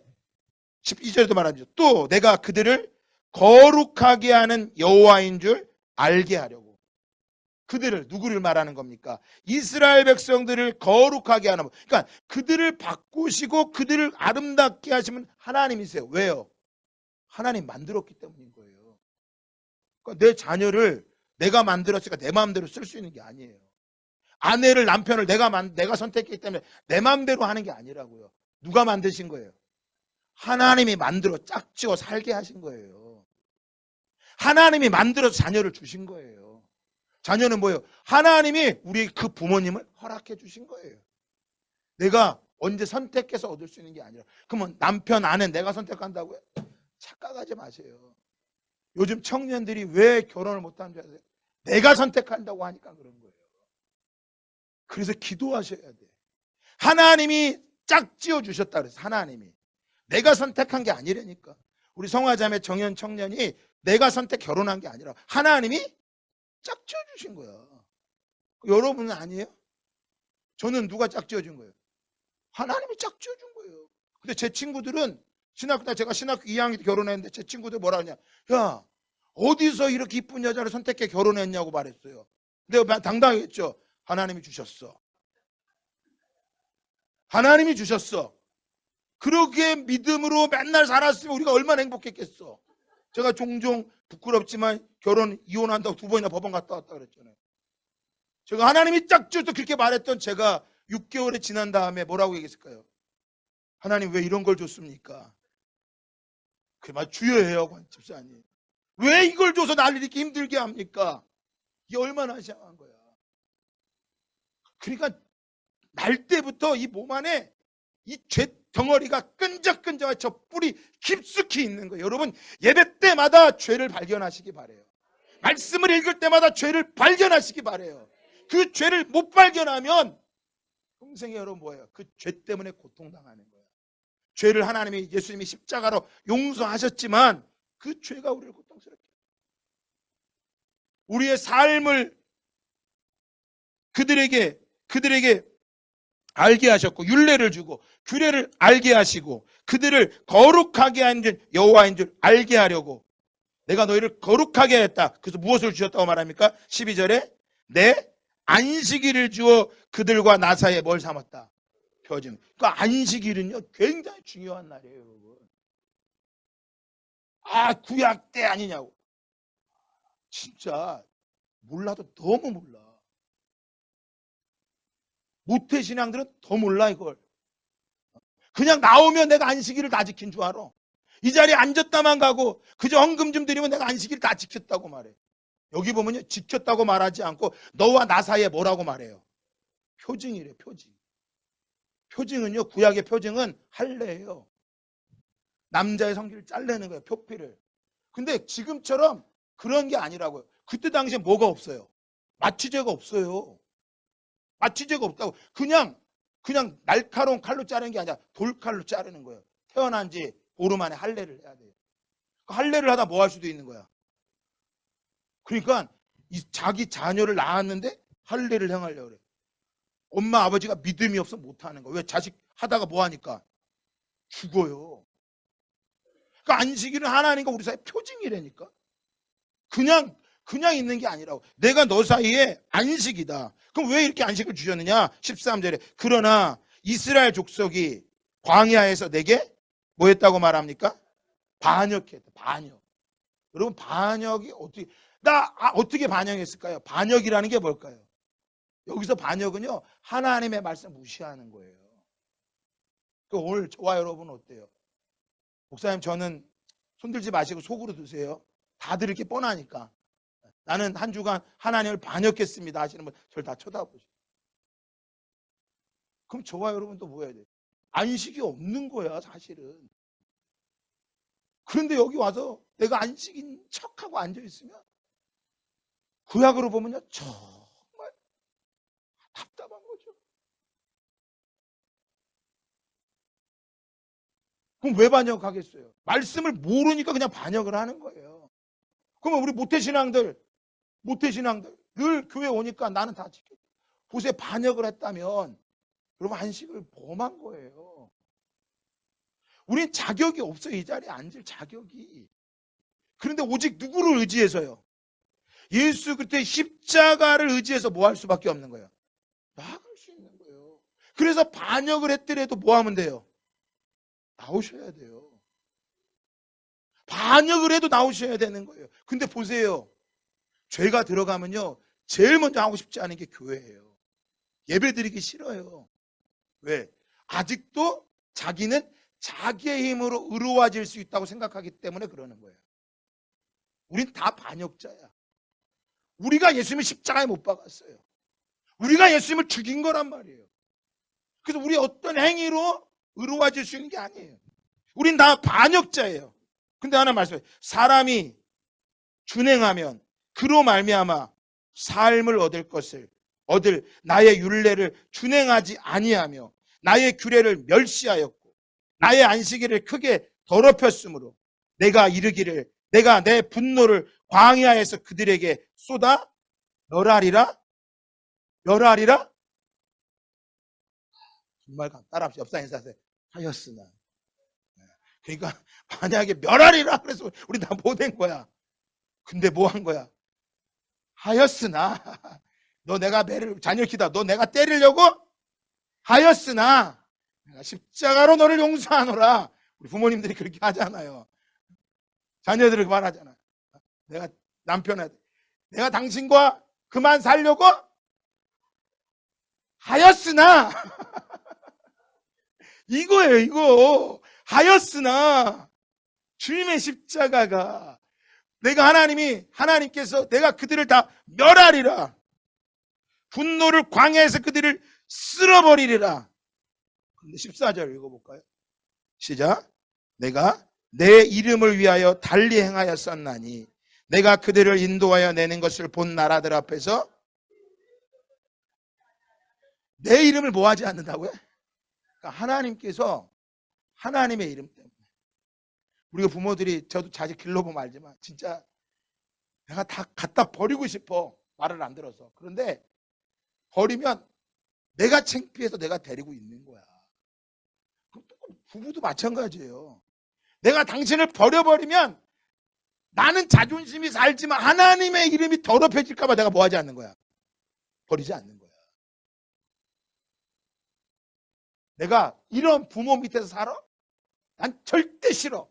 12절에도 말하죠. 또 내가 그들을 거룩하게 하는 여호와인 줄 알게 하려고. 그들을, 누구를 말하는 겁니까? 이스라엘 백성들을 거룩하게 하는, 그러니까 그들을 바꾸시고 그들을 아름답게 하시면 하나님이세요. 왜요? 하나님 만들었기 때문인 거예요. 그러니까 내 자녀를 내가 만들었으니까 내 마음대로 쓸 수 있는 게 아니에요. 아내를, 남편을 내가 선택했기 때문에 내 마음대로 하는 게 아니라고요. 누가 만드신 거예요? 하나님이 만들어 짝지어 살게 하신 거예요. 하나님이 만들어서 자녀를 주신 거예요. 자녀는 뭐예요? 하나님이 우리 그 부모님을 허락해 주신 거예요. 내가 언제 선택해서 얻을 수 있는 게 아니라. 그러면 남편, 아내 내가 선택한다고요? 착각하지 마세요. 요즘 청년들이 왜 결혼을 못하는 줄 아세요? 내가 선택한다고 하니까 그런 거예요. 그래서 기도하셔야 돼. 하나님이 짝지어 주셨다 그래서, 하나님이 내가 선택한 게 아니라니까. 우리 성화자매 정연 청년이 내가 선택 결혼한 게 아니라 하나님이 짝지어 주신 거야. 여러분은 아니에요? 저는 누가 짝지어 준 거예요? 하나님이 짝지어 준 거예요. 근데 제 친구들은 제가 신학교 2학년 때 결혼했는데 제 친구들 뭐라 하냐? 야, 어디서 이렇게 이쁜 여자를 선택해 결혼했냐고 말했어요. 내가 당당했죠. 하나님이 주셨어. 하나님이 주셨어. 그렇게 믿음으로 맨날 살았으면 우리가 얼마나 행복했겠어. 제가 종종 부끄럽지만 이혼한다고 2번이나 법원 갔다 왔다 그랬잖아요. 제가 하나님이 짝지어서 그렇게 말했던 제가 6개월이 지난 다음에 뭐라고 얘기했을까요? 하나님 왜 이런 걸 줬습니까? 그 말 주여해요, 집사님. 왜 이걸 줘서 나를 이렇게 힘들게 합니까? 이게 얼마나 이상한 거야. 그러니까 날 때부터 이 몸 안에 이 죄 덩어리가 끈적끈적한 저 뿌리 깊숙이 있는 거예요. 여러분, 예배 때마다 죄를 발견하시기 바래요. 말씀을 읽을 때마다 죄를 발견하시기 바래요. 그 죄를 못 발견하면 평생에 여러분 뭐예요? 그 죄 때문에 고통당하는 거예요. 죄를 하나님이, 예수님이 십자가로 용서하셨지만 그 죄가 우리를 고통스럽게 해요. 우리의 삶을 그들에게 알게 하셨고, 율례를 주고 규례를 알게 하시고, 그들을 거룩하게 하는 여호와인 줄 알게 하려고 내가 너희를 거룩하게 했다. 그래서 무엇을 주셨다고 말합니까? 12절에 내 안식일을 주어 그들과 나 사이에 뭘 삼았다? 표징. 그러니까 안식일은요 굉장히 중요한 날이에요, 여러분. 구약 때 아니냐고. 진짜 몰라도 너무 몰라. 모태신앙들은 더 몰라 이걸. 그냥 나오면 내가 안식일을 다 지킨 줄 알아. 이 자리에 앉았다만 가고 그저 헌금 좀 드리면 내가 안식일을 다 지켰다고 말해. 여기 보면요, 지켰다고 말하지 않고 너와 나 사이에 뭐라고 말해요? 표징이래, 표징. 표징은요, 구약의 표징은 할례예요. 남자의 성기를 잘라내는 거예요, 표피를. 근데 지금처럼 그런 게 아니라고요. 그때 당시에 뭐가 없어요? 마취제가 없어요. 마취제가 없다고. 그냥 날카로운 칼로 자르는 게 아니라 돌칼로 자르는 거예요. 태어난 지 보름 안에 할례를 해야 돼요. 할례를 하다 뭐 할 수도 있는 거야. 그러니까 자기 자녀를 낳았는데 할례를 행하려고 그래. 엄마 아버지가 믿음이 없어 못하는 거야. 왜? 자식 하다가 뭐 하니까 죽어요. 그러니까 안식일은 하나님과 우리 사이 표징이라니까. 그냥 있는 게 아니라고. 내가 너 사이에 안식이다. 그럼 왜 이렇게 안식을 주셨느냐? 13절에 그러나 이스라엘 족속이 광야에서 내게 뭐 했다고 말합니까? 반역했다. 반역. 여러분 반역이 어떻게 반역했을까요? 반역이라는 게 뭘까요? 여기서 반역은요 하나님의 말씀 무시하는 거예요. 오늘 저와 여러분 어때요? 목사님 저는 손들지 마시고 속으로 드세요. 다들 이렇게 뻔하니까. 나는 한 주간 하나님을 반역했습니다 하시는 분 저를 다 쳐다보시죠. 그럼 저와 여러분도 뭐 해야 돼요? 안식이 없는 거야 사실은. 그런데 여기 와서 내가 안식인 척하고 앉아있으면 구약으로 보면요 정말 답답한 거죠. 그럼 왜 반역하겠어요? 말씀을 모르니까 그냥 반역을 하는 거예요. 그러면 우리 모태신앙들 늘 교회 오니까 나는 다 지켜. 곳에 반역을 했다면 여러분 안식을 범한 거예요. 우린 자격이 없어요. 이 자리에 앉을 자격이. 그런데 오직 누구를 의지해서요? 예수 그리스도의 십자가를 의지해서 뭐 할 수밖에 없는 거예요? 나아갈 수 있는 거예요. 그래서 반역을 했더라도 뭐 하면 돼요? 나오셔야 돼요. 반역을 해도 나오셔야 되는 거예요. 근데 보세요. 죄가 들어가면요 제일 먼저 하고 싶지 않은 게 교회예요. 예배 드리기 싫어요. 왜? 아직도 자기는 자기의 힘으로 의로워질 수 있다고 생각하기 때문에 그러는 거예요. 우린 다 반역자야. 우리가 예수님을 십자가에 못 박았어요. 우리가 예수님을 죽인 거란 말이에요. 그래서 우리 어떤 행위로 의로워질 수 있는 게 아니에요. 우린 다 반역자예요. 근데 하나 말씀해요. 사람이 준행하면 그로 말미암아 삶을 얻을 나의 율례를 준행하지 아니하며 나의 규례를 멸시하였고 나의 안식일을 크게 더럽혔으므로 내가 이르기를 내가 내 분노를 광야에서 그들에게 쏟아 멸하리라. 정말 따라합시다. 옆 사람 인사하세요. 하였으나. 그러니까 만약에 멸하리라 그래서 우리 다 못한 거야. 근데 뭐 한 거야? 하였으나 너 내가 매를 잔역히다. 너 내가 때리려고 하였으나 내가 십자가로 너를 용서하노라. 우리 부모님들이 그렇게 하잖아요. 자녀들을 말하잖아. 내가 남편한테 내가 당신과 그만 살려고 하였으나 이거예요. 이거 하였으나 주님의 십자가가 내가 하나님께서 내가 그들을 다 멸하리라. 분노를 광야에서 그들을 쓸어버리리라. 근데 14절 읽어볼까요? 시작. 내가 내 이름을 위하여 달리 행하였었나니 내가 그들을 인도하여 내는 것을 본 나라들 앞에서 내 이름을 뭐 하지 않는다고요? 그러니까 하나님께서 하나님의 이름 때문에 우리가 부모들이 저도 자주 길러보면 알지만 진짜 내가 다 갖다 버리고 싶어. 말을 안 들어서. 그런데 버리면 내가 창피해서 내가 데리고 있는 거야. 부부도 마찬가지예요. 내가 당신을 버려버리면 나는 자존심이 살지만 하나님의 이름이 더럽혀질까 봐 내가 뭐 하지 않는 거야? 버리지 않는 거야. 내가 이런 부모 밑에서 살아? 난 절대 싫어.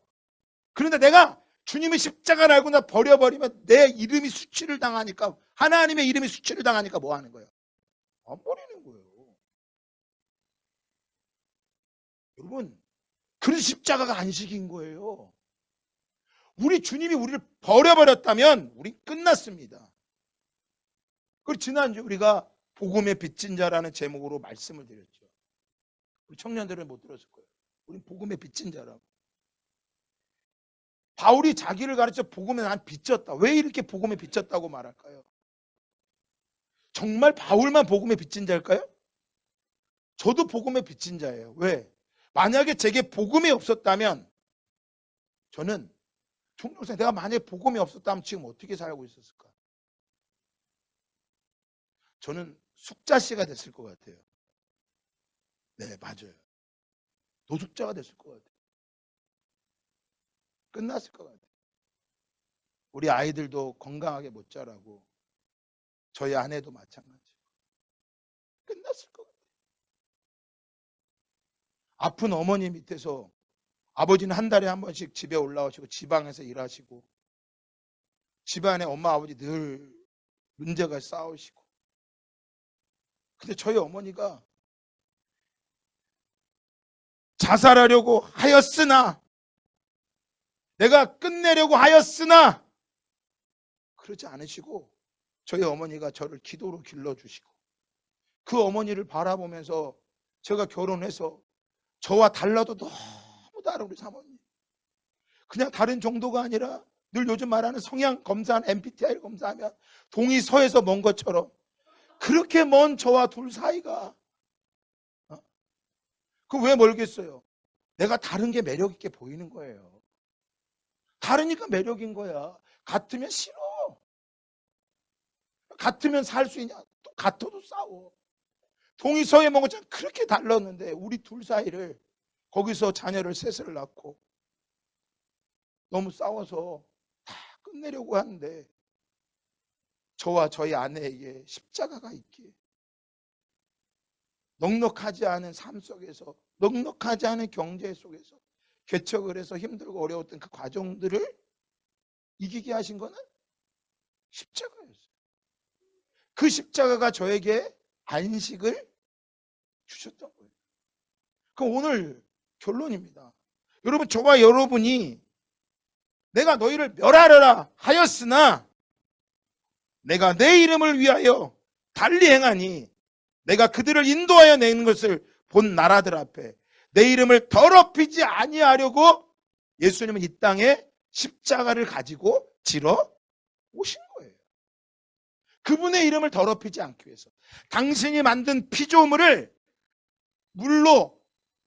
그런데 내가 주님의 십자가를 알고 나 버려버리면 내 이름이 수치를 당하니까 하나님의 이름이 수치를 당하니까 뭐 하는 거예요? 안 버리는 거예요. 여러분 그래서 십자가가 안식인 거예요. 우리 주님이 우리를 버려버렸다면 우리 끝났습니다. 그리고 지난주 우리가 복음의 빚진 자라는 제목으로 말씀을 드렸죠. 우리 청년들은 못 들었을 거예요. 우린 복음의 빚진 자라고. 바울이 자기를 가르쳐 복음에 난 빚졌다. 왜 이렇게 복음에 빚졌다고 말할까요? 정말 바울만 복음에 빚진 자일까요? 저도 복음에 빚진 자예요. 왜? 만약에 제게 복음이 없었다면 저는 총독생 내가 만약에 복음이 없었다면 지금 어떻게 살고 있었을까? 저는 숙자씨가 됐을 것 같아요. 네, 맞아요. 노숙자가 됐을 것 같아요. 끝났을 것 같아요. 우리 아이들도 건강하게 못 자라고 저희 아내도 마찬가지고 끝났을 것 같아요. 아픈 어머니 밑에서 아버지는 한 달에 한 번씩 집에 올라오시고 지방에서 일하시고 집안에 엄마 아버지 늘 문제가 싸우시고, 근데 저희 어머니가 자살하려고 하였으나, 내가 끝내려고 하였으나 그러지 않으시고 저희 어머니가 저를 기도로 길러주시고, 그 어머니를 바라보면서 제가 결혼해서 저와 달라도 너무 다른 우리 사모님, 그냥 다른 정도가 아니라 늘 요즘 말하는 성향 검사한 MBTI 검사하면 동의서에서 먼 것처럼 그렇게 먼 저와 둘 사이가, 그 왜 멀겠어요? 내가 다른 게 매력 있게 보이는 거예요. 다르니까 매력인 거야. 같으면 싫어. 같으면 살 수 있냐? 또 같아도 싸워. 동의서에 먼 것처럼 그렇게 달랐는데 우리 둘 사이를, 거기서 자녀를 셋을 낳고 너무 싸워서 다 끝내려고 하는데, 저와 저희 아내에게 십자가가 있기에 넉넉하지 않은 삶 속에서, 넉넉하지 않은 경제 속에서 개척을 해서 힘들고 어려웠던 그 과정들을 이기게 하신 거는 십자가였어요. 그 십자가가 저에게 안식을 주셨던 거예요. 그럼 오늘 결론입니다. 여러분, 저와 여러분이 내가 너희를 멸하려라 하였으나 내가 내 이름을 위하여 달리 행하니 내가 그들을 인도하여 내는 것을 본 나라들 앞에 내 이름을 더럽히지 아니하려고 예수님은 이 땅에 십자가를 가지고 지러 오신 거예요. 그분의 이름을 더럽히지 않기 위해서. 당신이 만든 피조물을 물로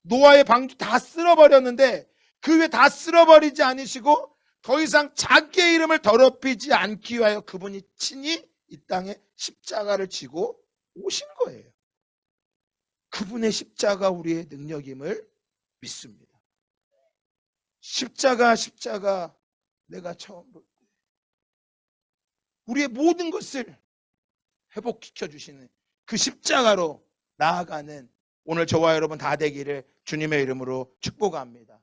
노아의 방주 다 쓸어버렸는데 그 위에 다 쓸어버리지 않으시고 더 이상 자기의 이름을 더럽히지 않기 위하여 그분이 친히 이 땅에 십자가를 지고 오신 거예요. 그분의 십자가 우리의 능력임을 믿습니다. 십자가 내가 처음 볼 때 우리의 모든 것을 회복시켜 주시는 그 십자가로 나아가는 오늘 저와 여러분 다 되기를 주님의 이름으로 축복합니다.